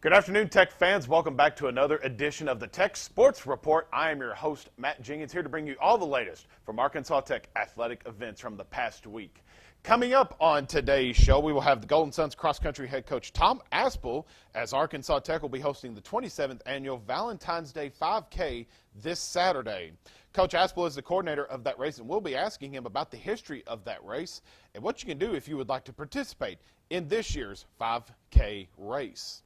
Good afternoon, Tech fans. Welcome back to another edition of the Tech Sports Report. I am your host, Matt Jenkins, here to bring you all the latest from Arkansas Tech athletic events from the past week. Coming up on today's show, we will have the Golden Suns cross-country head coach Tom Aspel, as Arkansas Tech will be hosting the 27th annual Valentine's Day 5K this Saturday. Coach Aspel is the coordinator of that race, and we'll be asking him about the history of that race and what you can do if you would like to participate in this year's 5K race.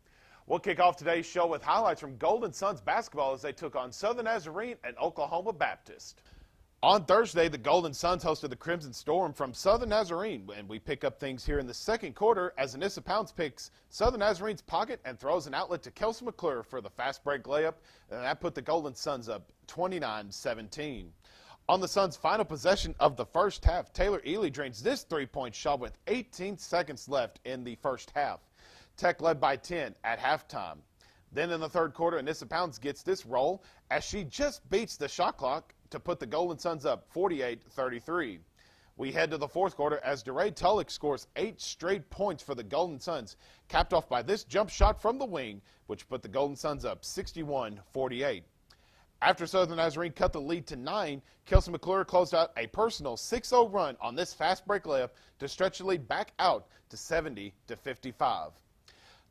We'll kick off today's show with highlights from Golden Suns basketball as they took on Southern Nazarene and Oklahoma Baptist. On Thursday, the Golden Suns hosted the Crimson Storm from Southern Nazarene, and we pick up things here in the second quarter as Anissa Pounds picks Southern Nazarene's pocket and throws an outlet to Kelsey McClure for the fast break layup, and that put the Golden Suns up 29-17. On the Suns' final possession of the first half, Taylor Ely drains this three-point shot with 18 seconds left in the first half. Tech led by 10 at halftime. Then in the third quarter, Anissa Pounds gets this roll as she just beats the shot clock to put the Golden Suns up 48-33. We head to the fourth quarter as DeRay Tulloch scores 8 straight points for the Golden Suns, capped off by this jump shot from the wing, which put the Golden Suns up 61-48. After Southern Nazarene cut the lead to 9, Kelsey McClure closed out a personal 6-0 run on this fast break layup to stretch the lead back out to 70-55.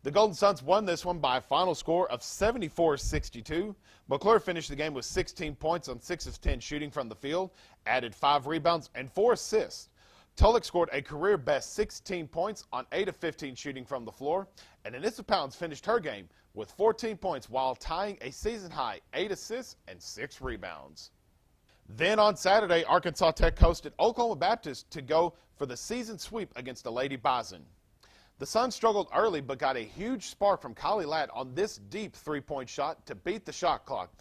The Golden Suns won this one by a final score of 74-62. McClure finished the game with 16 points on 6 of 10 shooting from the field, added 5 rebounds and 4 assists. Tulloch scored a career-best 16 points on 8 of 15 shooting from the floor, and Anissa Pounds finished her game with 14 points while tying a season-high 8 assists and 6 rebounds. Then on Saturday, Arkansas Tech hosted Oklahoma Baptist to go for the season sweep against the Lady Bison. The Suns struggled early but got a huge spark from Kylie Ladd on this deep three-point shot to beat the shot clock.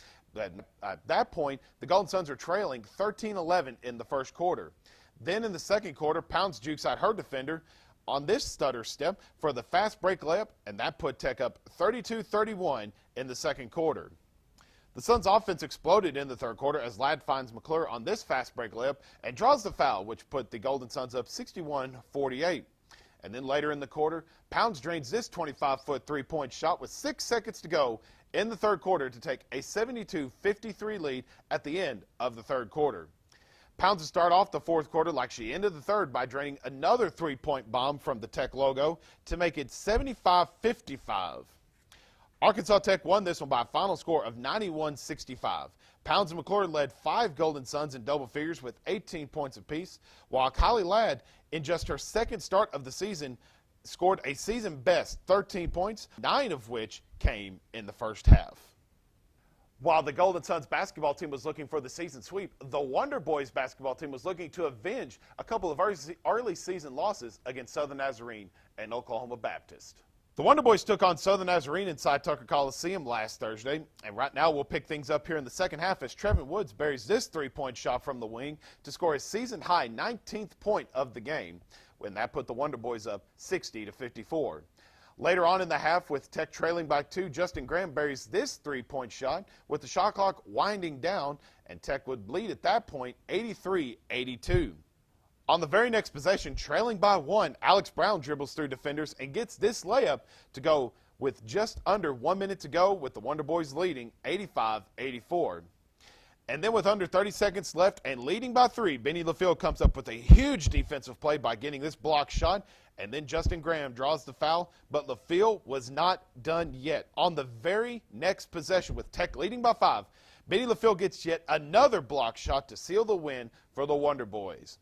At that point, the Golden Suns are trailing 13-11 in the first quarter. Then in the second quarter, Pounds jukes out her defender on this stutter step for the fast break layup, and that put Tech up 32-31 in the second quarter. The Suns' offense exploded in the third quarter as Ladd finds McClure on this fast break layup and draws the foul, which put the Golden Suns up 61-48. And then later in the quarter, Pounds drains this 25-foot three-point shot with 6 seconds to go in the third quarter to take a 72-53 lead at the end of the third quarter. Pounds will start off the fourth quarter like she ended the third by draining another three-point bomb from the Tech logo to make it 75-55. Arkansas Tech won this one by a final score of 91-65. Pounds and McClure led 5 Golden Suns in double figures with 18 points apiece, while Kylie Ladd, in just her second start of the season, scored a season-best 13 points, 9 of which came in the first half. While the Golden Suns basketball team was looking for the season sweep, the Wonder Boys basketball team was looking to avenge a couple of early season losses against Southern Nazarene and Oklahoma Baptist. The Wonder Boys took on Southern Nazarene inside Tucker Coliseum last Thursday, and right now we'll pick things up here in the second half as Trevin Woods buries this three-point shot from the wing to score his season-high 19th point of the game, when that put the Wonder Boys up 60-54. Later on in the half, with Tech trailing by 2, Justin Graham buries this three-point shot with the shot clock winding down, and Tech would lead at that point 83-82. On the very next possession, trailing by 1, Alex Brown dribbles through defenders and gets this layup to go with just under 1 minute to go, with the Wonder Boys leading 85-84. And then with under 30 seconds left and leading by 3, Benny LaFille comes up with a huge defensive play by getting this block shot, and then Justin Graham draws the foul, but LaFille was not done yet. On the very next possession, with Tech leading by 5, Benny LaFille gets yet another block shot to seal the win for the Wonder Boys.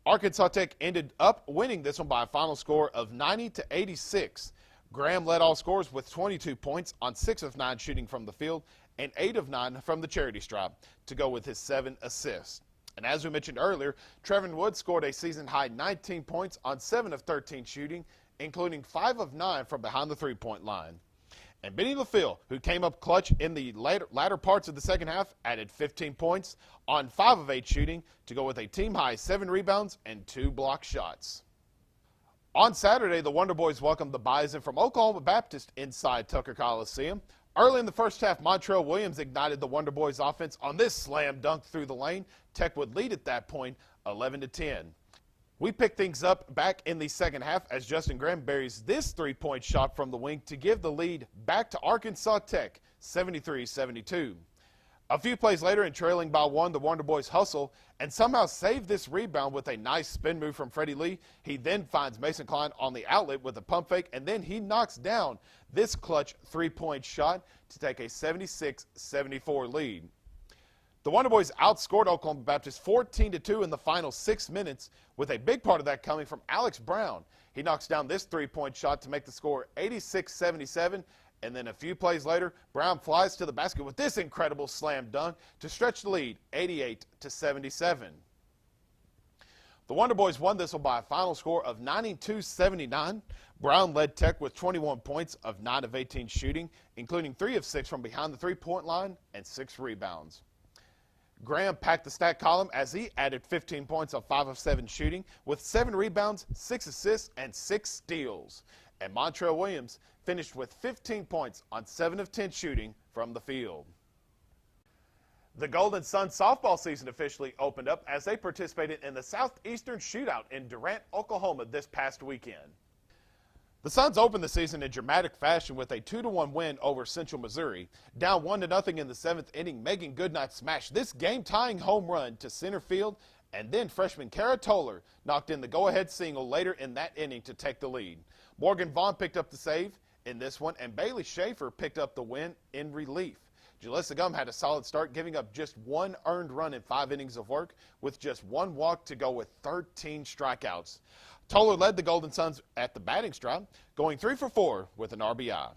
Arkansas Tech ended up winning this one by a final score of 90-86. Graham led all scorers with 22 points on 6 of 9 shooting from the field and 8 of 9 from the charity stripe to go with his 7 assists. And as we mentioned earlier, Trevin Woods scored a season-high 19 points on 7 of 13 shooting, including 5 of 9 from behind the three-point line. And Benny LaFille, who came up clutch in the latter parts of the second half, added 15 points on 5 of 8 shooting to go with a team-high 7 rebounds and 2 block shots. On Saturday, the Wonder Boys welcomed the Bison from Oklahoma Baptist inside Tucker Coliseum. Early in the first half, Montrell Williams ignited the Wonder Boys offense on this slam dunk through the lane. Tech would lead at that point 11-10. We pick things up back in the second half as Justin Graham buries this three-point shot from the wing to give the lead back to Arkansas Tech, 73-72. A few plays later and trailing by one, the Wonder Boys hustle and somehow save this rebound with a nice spin move from Freddie Lee. He then finds Mason Klein on the outlet with a pump fake, and then he knocks down this clutch three-point shot to take a 76-74 lead. The Wonder Boys outscored Oklahoma Baptist 14-2 in the final 6 minutes, with a big part of that coming from Alex Brown. He knocks down this three-point shot to make the score 86-77. And then a few plays later, Brown flies to the basket with this incredible slam dunk to stretch the lead 88-77. The Wonder Boys won this one by a final score of 92-79. Brown led Tech with 21 points of 9 of 18 shooting, including 3 of 6 from behind the three-point line and 6 rebounds. Graham packed the stat column as he added 15 points of 5 of 7 shooting with 7 rebounds, 6 assists, and 6 steals. And Montrell Williams finished with 15 points on 7 of 10 shooting from the field. The Golden Suns softball season officially opened up as they participated in the Southeastern Shootout in Durant, Oklahoma this past weekend. The Suns opened the season in dramatic fashion with a 2-1 win over Central Missouri. Down 1-0 in the 7th inning, Megan Goodnight smashed this game-tying home run to center field, and then freshman Kara Toller knocked in the go-ahead single later in that inning to take the lead. Morgan Vaughn picked up the save in this one, and Bailey Schaefer picked up the win in relief. Jalissa Gum had a solid start, giving up just 1 earned run in 5 innings of work, with just 1 walk to go with 13 strikeouts. Toller led the Golden Suns at the batting stride, going 3 for 4 with an RBI.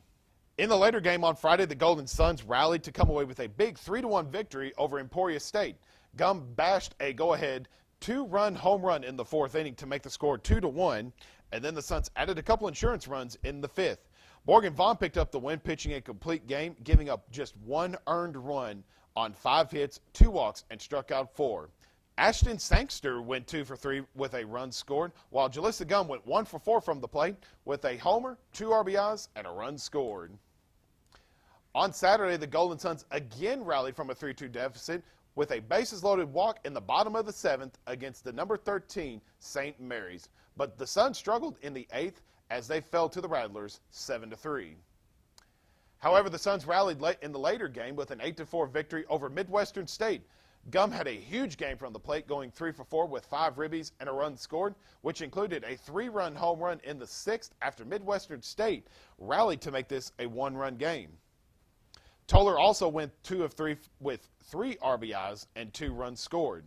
In the later game on Friday, the Golden Suns rallied to come away with a big 3-1 victory over Emporia State. Gum bashed a go-ahead 2-run home run in the 4th inning to make the score 2-1, and then the Suns added a couple insurance runs in the 5th. Morgan Vaughn picked up the win, pitching a complete game, giving up just 1 earned run on 5 hits, 2 walks, and struck out 4. Ashton Sangster went 2 for 3 with a run scored, while Jalissa Gum went 1 for 4 from the plate with a homer, 2 RBIs, and a run scored. On Saturday, the Golden Suns again rallied from a 3-2 deficit with a bases-loaded walk in the bottom of the 7th against the number 13 St. Mary's. But the Suns struggled in the 8th as they fell to the Rattlers 7-3. However, the Suns rallied late in the later game with an 8-4 victory over Midwestern State. Gum had a huge game from the plate, going 3 for 4 with 5 ribbies and a run scored, which included a 3-run home run in the 6th after Midwestern State rallied to make this a 1-run game. Toller also went 2 of 3 with 3 RBIs and 2 runs scored,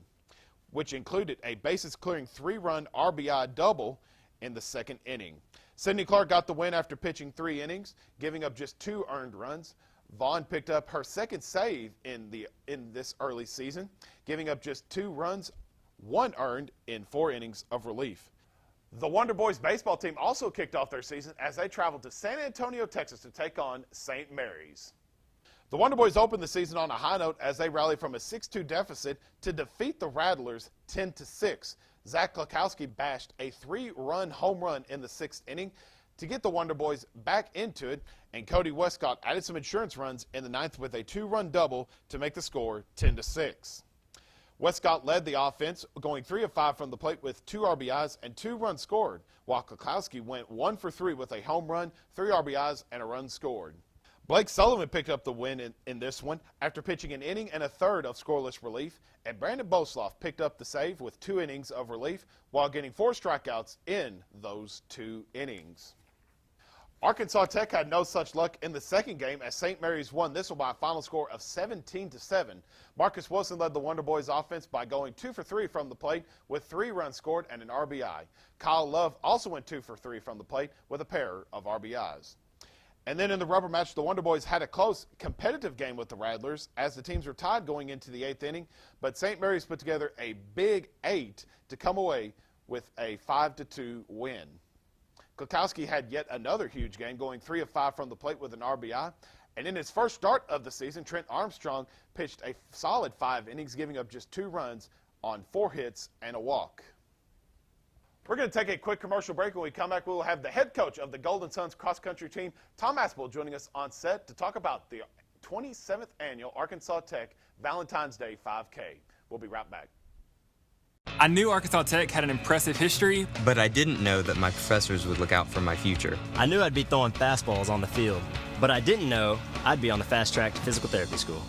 which included a bases-clearing 3-run RBI double in the 2nd inning. Sydney Clark got the win after pitching 3 innings, giving up just 2 earned runs. Vaughn picked up her 2nd save in this early season, giving up just 2 runs, 1 earned in 4 innings of relief. The Wonder Boys baseball team also kicked off their season as they traveled to San Antonio, Texas to take on St. Mary's. The Wonder Boys opened the season on a high note as they rallied from a 6-2 deficit to defeat the Rattlers 10-6. Zach Klakowski bashed a 3-run home run in the 6th inning to get the Wonder Boys back into it, and Cody Westcott added some insurance runs in the 9th with a 2-run double to make the score 10-6. Westcott led the offense, going 3 of 5 from the plate with 2 RBIs and 2 runs scored, while Klakowski went 1 for 3 with a home run, 3 RBIs, and a run scored. Blake Sullivan picked up the win in this one after pitching an inning and a third of scoreless relief, and Brandon Bosloff picked up the save with 2 innings of relief while getting 4 strikeouts in those 2 innings. Arkansas Tech had no such luck in the 2nd game as St. Mary's won this one by a final score of 17-7. Marcus Wilson led the Wonder Boys offense by going 2 for 3 from the plate with 3 runs scored and an RBI. Kyle Love also went 2 for 3 from the plate with a pair of RBIs. And then in the rubber match, the Wonder Boys had a close, competitive game with the Rattlers as the teams were tied going into the 8th inning, but St. Mary's put together a big 8 to come away with a 5-2 win. Klakowski had yet another huge game, going 3 of 5 from the plate with an RBI. And in his first start of the season, Trent Armstrong pitched a solid 5 innings, giving up just 2 runs on 4 hits and a walk. We're going to take a quick commercial break. When we come back, we will have the head coach of the Golden Suns cross-country team, Tom Aspel, joining us on set to talk about the 27th annual Arkansas Tech Valentine's Day 5K. We'll be right back. I knew Arkansas Tech had an impressive history, but I didn't know that my professors would look out for my future. I knew I'd be throwing fastballs on the field, but I didn't know I'd be on the fast track to physical therapy school.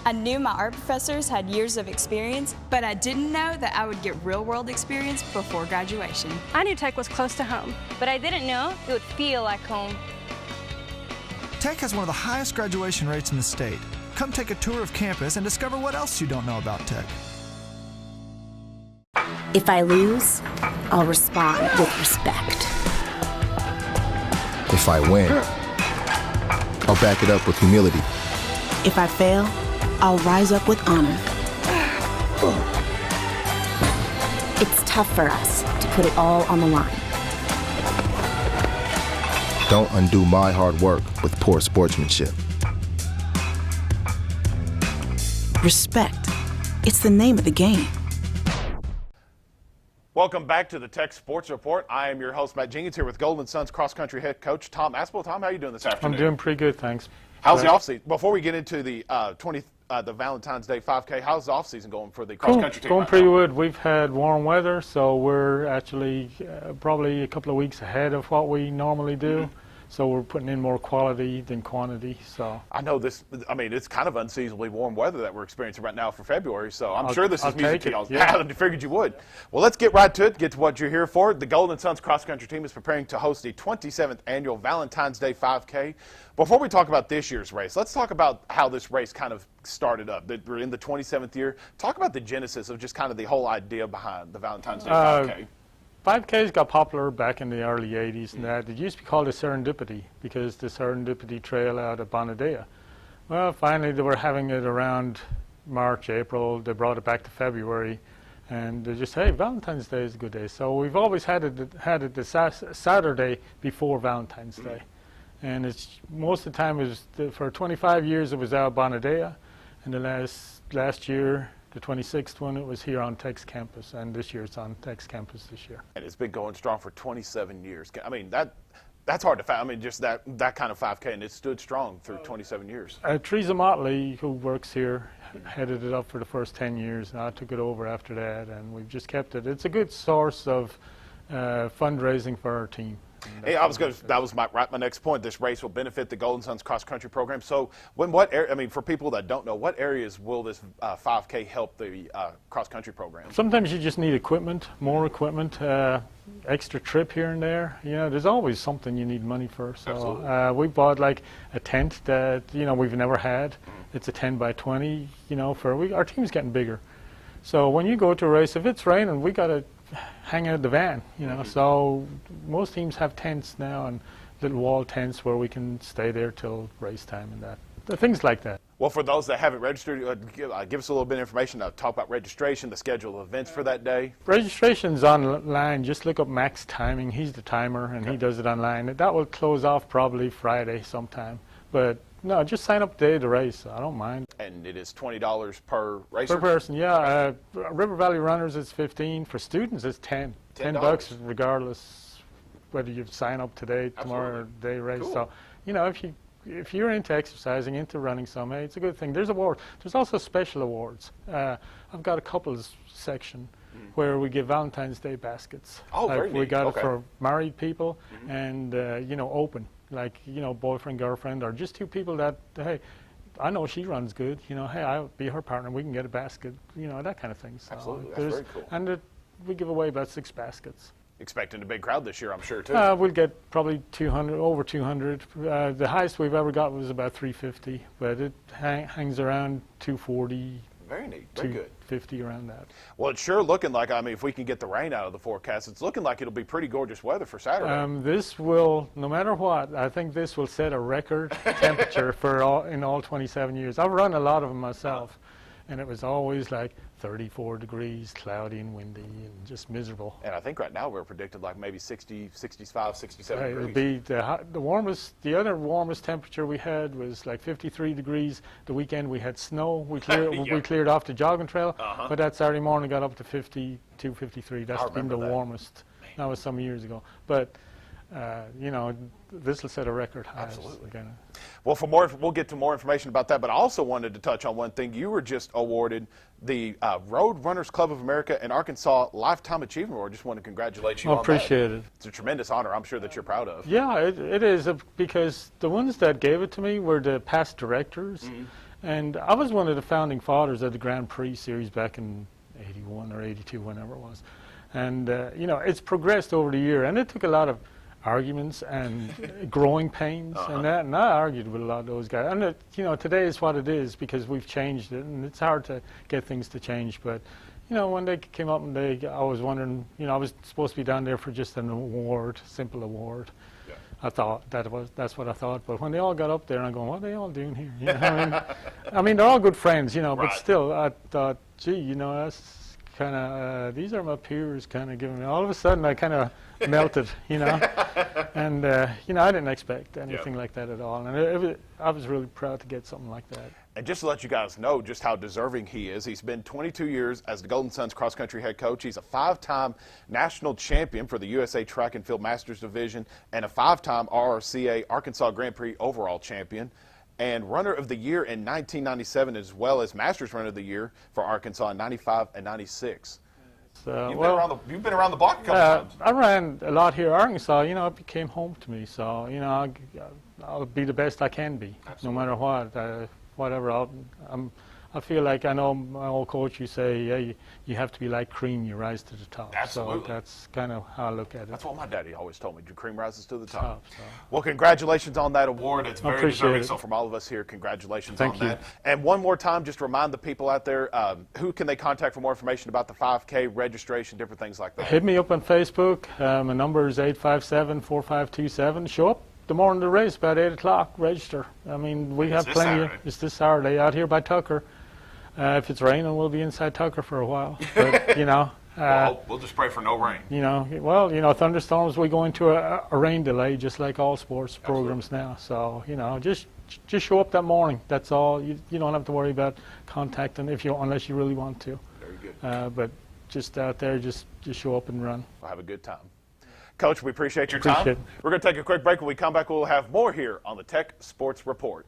I knew my art professors had years of experience, but I didn't know that I would get real-world experience before graduation. I knew Tech was close to home, but I didn't know it would feel like home. Tech has one of the highest graduation rates in the state. Come take a tour of campus and discover what else you don't know about Tech. If I lose, I'll respond with respect. If I win, I'll back it up with humility. If I fail, I'll rise up with honor. It's tough for us to put it all on the line. Don't undo my hard work with poor sportsmanship. Respect. It's the name of the game. Welcome back to the Tech Sports Report. I am your host, Matt Jenkins, here with Golden Suns cross-country head coach Tom Aspel. Tom, how are you doing this afternoon? I'm doing pretty good, thanks. How's the offseason? Before we get into the the Valentine's Day 5K, how's the offseason going for the cross-country team? Going pretty good. We've had warm weather, so we're actually probably a couple of weeks ahead of what we normally do. Mm-hmm. So we're putting in more quality than quantity. So I know this. I mean, it's kind of unseasonably warm weather that we're experiencing right now for February. So I'm sure this is music to y'all. Yeah, I figured you would. Well, let's get right to it. Get to what you're here for. The Golden Suns cross-country team is preparing to host the 27th annual Valentine's Day 5K. Before we talk about this year's race, let's talk about how this race kind of started up. We're in the 27th year. Talk about the genesis of just kind of the whole idea behind the Valentine's Day 5K. 5Ks got popular back in the early 80s, and that it used to be called the Serendipity because the Serendipity Trail out of Bonadea. Well, finally they were having it around March, April. They brought it back to February, and they just, hey, Valentine's Day is a good day. So we've always had it the Saturday before Valentine's Day, and it's most of the time it was for 25 years it was out of Bonadea, and the last year. The 26th one, it was here on Tech's campus, and this year it's on Tech's campus this year. And it's been going strong for 27 years. I mean, that's hard to find. I mean, just that kind of 5K, and it stood strong through 27 years. Teresa Motley, who works here, headed it up for the first 10 years, and I took it over after that, and we've just kept it. It's a good source of fundraising for our team. Hey, that was my next point. This race will benefit the Golden Suns cross-country program. So, for people that don't know, what areas will this 5K help the cross-country program? Sometimes you just need equipment, more equipment, extra trip here and there. You know, there's always something you need money for. So we bought like a tent that we've never had. It's a 10 by 20. Our team's getting bigger. So when you go to a race, if it's raining, we got to hang out the van, So most teams have tents now and little wall tents where we can stay there till race time and things like that. Well, for those that haven't registered, give us a little bit of information. Talk about registration, the schedule of events for that day. Registration's online. Just look up Max Timing. He's the timer, and he does it online. That will close off probably Friday sometime. But no, just sign up the day of the race. I don't mind. And it is $20 per racer? Per person, yeah. River Valley Runners is $15. For students, it's $10. $10 regardless whether you sign up today, tomorrow, or day race. Cool. So, if you're into exercising, into running some, hey, it's a good thing. There's awards. There's also special awards. I've got a couples section where we give Valentine's Day baskets. Oh, very neat. We got it for married people and, open. Like, boyfriend, girlfriend, or just two people that, hey, I know she runs good. Hey, I'll be her partner. We can get a basket. That kind of thing. So absolutely, that's very cool. And we give away about 6 baskets. Expecting a big crowd this year, I'm sure, too. We'll get probably 200, over 200. The highest we've ever got was about 350, but it hangs around 240. Very neat. Very good. 50 around that. Well, it's sure looking like, if we can get the rain out of the forecast, it's looking like it'll be pretty gorgeous weather for Saturday. This will, no matter what, I think this will set a record temperature in all 27 years. I've run a lot of them myself, and it was always like 34 degrees, cloudy and windy, and just miserable. And I think right now we're predicted like maybe 60, 65, 67 degrees. It'll be the warmest. The other warmest temperature we had was like 53 degrees. The weekend we had snow. We cleared off the jogging trail, but that Saturday morning got up to 52, 53. That's been the warmest. That was some years ago. But this will set a record high. Absolutely. Well, we'll get to more information about that, but I also wanted to touch on one thing. You were just awarded the Road Runners Club of America and Arkansas Lifetime Achievement Award. Just want to congratulate you on that. Appreciate it. It's a tremendous honor. I'm sure that you're proud of. Yeah, it is, because the ones that gave it to me were the past directors. Mm-hmm. And I was one of the founding fathers of the Grand Prix series back in 81 or 82, whenever it was. And, it's progressed over the year, and it took a lot of arguments and growing pains and that, and I argued with a lot of those guys. And, today is what it is because we've changed it, and it's hard to get things to change. But, when they came up and I was wondering, I was supposed to be down there for just an award, simple award. Yeah. I thought that's what I thought. But when they all got up there, I'm going, what are they all doing here? I mean, they're all good friends, right. But still, I thought, gee, that's kind of, these are my peers kind of giving me, all of a sudden I kind of melted, and, I didn't expect anything like that at all. And I was really proud to get something like that. And just to let you guys know just how deserving he is, he's been 22 years as the Golden Suns cross-country head coach. He's a 5-time national champion for the USA Track and Field Masters Division and a 5-time RRCA Arkansas Grand Prix overall champion and runner of the year in 1997, as well as Masters runner of the year for Arkansas in 95 and 96. You've been around the block a couple times. I ran a lot here in Arkansas. It became home to me. So, I'll be the best I can be, no matter what. Whatever. I feel like I know my old coach. You say, yeah, you have to be like cream. You rise to the top. Absolutely. So that's kind of how I look at it. That's what my daddy always told me. Your cream rises to the top. Well, congratulations on that award. It's very deserving. So from all of us here, congratulations on that. And one more time, just remind the people out there, who can they contact for more information about the 5K registration, different things like that? Hit me up on Facebook. My number is 857-4527. Show up the morning of the race, about 8 o'clock, register. I mean, we have plenty. It's this Saturday out here by Tucker. If it's raining, we'll be inside Tucker for a while. But, well, we'll just pray for no rain. Thunderstorms, we go into a rain delay, just like all sports programs now. So, just show up that morning. That's all. You don't have to worry about contacting unless you really want to. Very good. But just out there, just show up and run. We'll have a good time. Coach, we appreciate your time. We're going to take a quick break. When we come back, we'll have more here on the Tech Sports Report.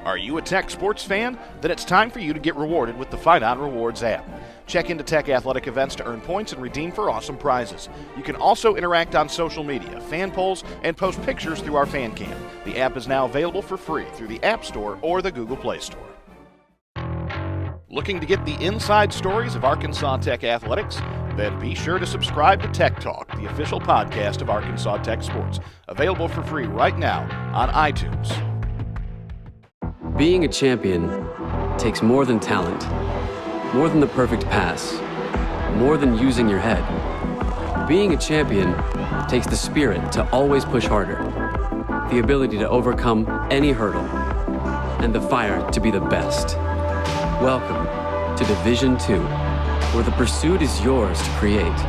Are you a Tech sports fan? Then it's time for you to get rewarded with the Fight On Rewards app. Check into Tech athletic events to earn points and redeem for awesome prizes. You can also interact on social media, fan polls, and post pictures through our fan cam. The app is now available for free through the App Store or the Google Play Store. Looking to get the inside stories of Arkansas Tech athletics? Then be sure to subscribe to Tech Talk, the official podcast of Arkansas Tech Sports. Available for free right now on iTunes. Being a champion takes more than talent, more than the perfect pass, more than using your head. Being a champion takes the spirit to always push harder, the ability to overcome any hurdle, and the fire to be the best. Welcome to Division 2, where the pursuit is yours to create.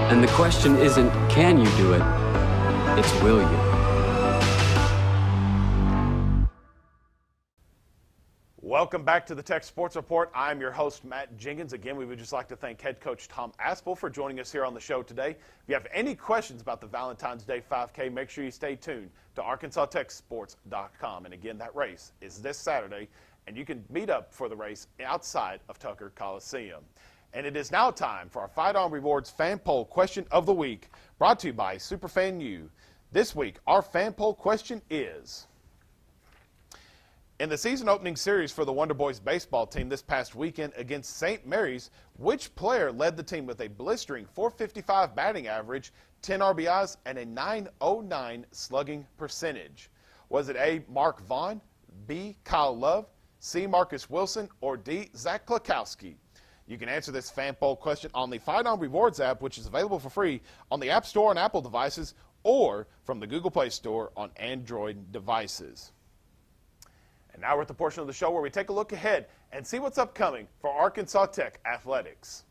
And the question isn't, can you do it? It's, will you? Welcome back to the Tech Sports Report. I'm your host, Matt Jenkins. Again, we would just like to thank head coach Tom Aspel for joining us here on the show today. If you have any questions about the Valentine's Day 5K, make sure you stay tuned to ArkansasTechSports.com. And again, that race is this Saturday, and you can meet up for the race outside of Tucker Coliseum. And it is now time for our Fight On Rewards Fan Poll Question of the Week, brought to you by Superfan U. This week, our fan poll question is: in the season opening series for the Wonder Boys baseball team this past weekend against St. Mary's, which player led the team with a blistering .455 batting average, 10 RBIs, and a .909 slugging percentage? Was it A, Mark Vaughn, B, Kyle Love, C, Marcus Wilson, or D, Zach Klakowski? You can answer this fan poll question on the Fight On Rewards app, which is available for free on the App Store on Apple devices or from the Google Play Store on Android devices. And now we're at the portion of the show where we take a look ahead and see what's upcoming for Arkansas Tech athletics.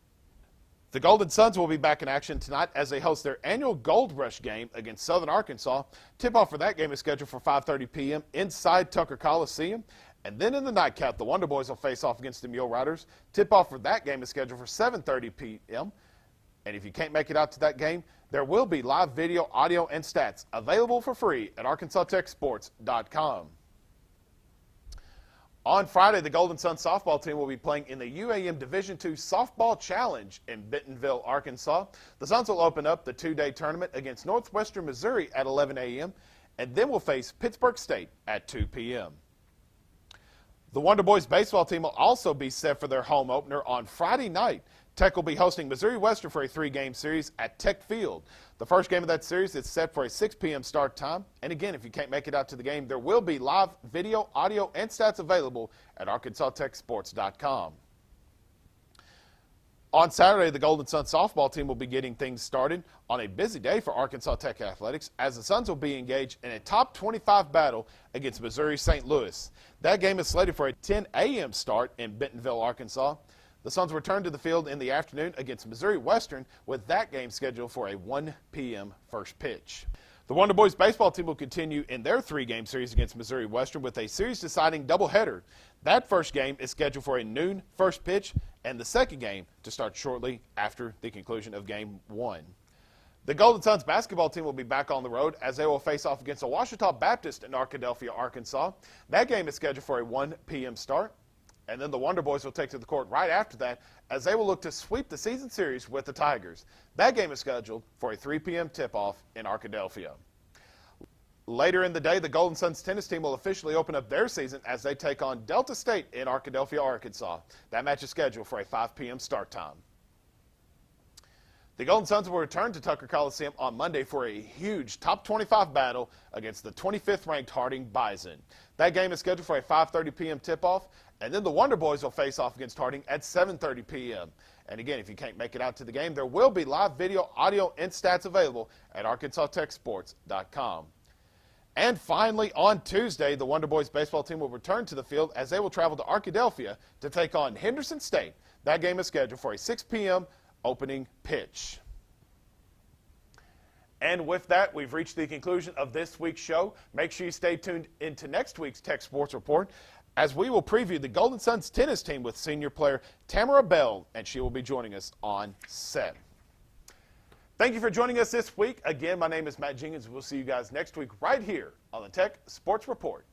The Golden Suns will be back in action tonight as they host their annual Gold Rush game against Southern Arkansas. Tip-off for that game is scheduled for 5:30 p.m. inside Tucker Coliseum. And then in the nightcap, the Wonder Boys will face off against the Mule Riders. Tip-off for that game is scheduled for 7:30 p.m. And if you can't make it out to that game, there will be live video, audio, and stats available for free at ArkansasTechSports.com. On Friday, the Golden Sun softball team will be playing in the UAM Division II Softball Challenge in Bentonville, Arkansas. The Suns will open up the two-day tournament against Northwestern Missouri at 11 a.m. and then will face Pittsburgh State at 2 p.m. The Wonder Boys baseball team will also be set for their home opener on Friday night. Tech will be hosting Missouri Western for a 3-game series at Tech Field. The first game of that series is set for a 6 p.m. start time. And again, if you can't make it out to the game, there will be live video, audio, and stats available at ArkansasTechSports.com. On Saturday, the Golden Sun softball team will be getting things started on a busy day for Arkansas Tech athletics as the Suns will be engaged in a top 25 battle against Missouri St. Louis. That game is slated for a 10 a.m. start in Bentonville, Arkansas. The Suns return to the field in the afternoon against Missouri Western, with that game scheduled for a 1 p.m. first pitch. The Wonder Boys baseball team will continue in their 3-game series against Missouri Western with a series-deciding doubleheader. That first game is scheduled for a noon first pitch, and the second game to start shortly after the conclusion of Game 1. The Golden Suns basketball team will be back on the road as they will face off against the Ouachita Baptist in Arkadelphia, Arkansas. That game is scheduled for a 1 p.m. start. And then the Wonder Boys will take to the court right after that as they will look to sweep the season series with the Tigers. That game is scheduled for a 3 p.m. tip-off in Arkadelphia. Later in the day, the Golden Suns tennis team will officially open up their season as they take on Delta State in Arkadelphia, Arkansas. That match is scheduled for a 5 p.m. start time. The Golden Suns will return to Tucker Coliseum on Monday for a huge top 25 battle against the 25th ranked Harding Bison. That game is scheduled for a 5:30 p.m. tip-off, and then the Wonder Boys will face off against Harding at 7:30 p.m. And again, if you can't make it out to the game, there will be live video, audio, and stats available at ArkansasTechSports.com. And finally, on Tuesday, the Wonder Boys baseball team will return to the field as they will travel to Arkadelphia to take on Henderson State. That game is scheduled for a 6 p.m. opening pitch. And with that, we've reached the conclusion of this week's show. Make sure you stay tuned into next week's Tech Sports Report as we will preview the Golden Suns tennis team with senior player Tamara Bell, and she will be joining us on set. Thank you for joining us this week. Again, my name is Matt Jenkins. We'll see you guys next week right here on the Tech Sports Report.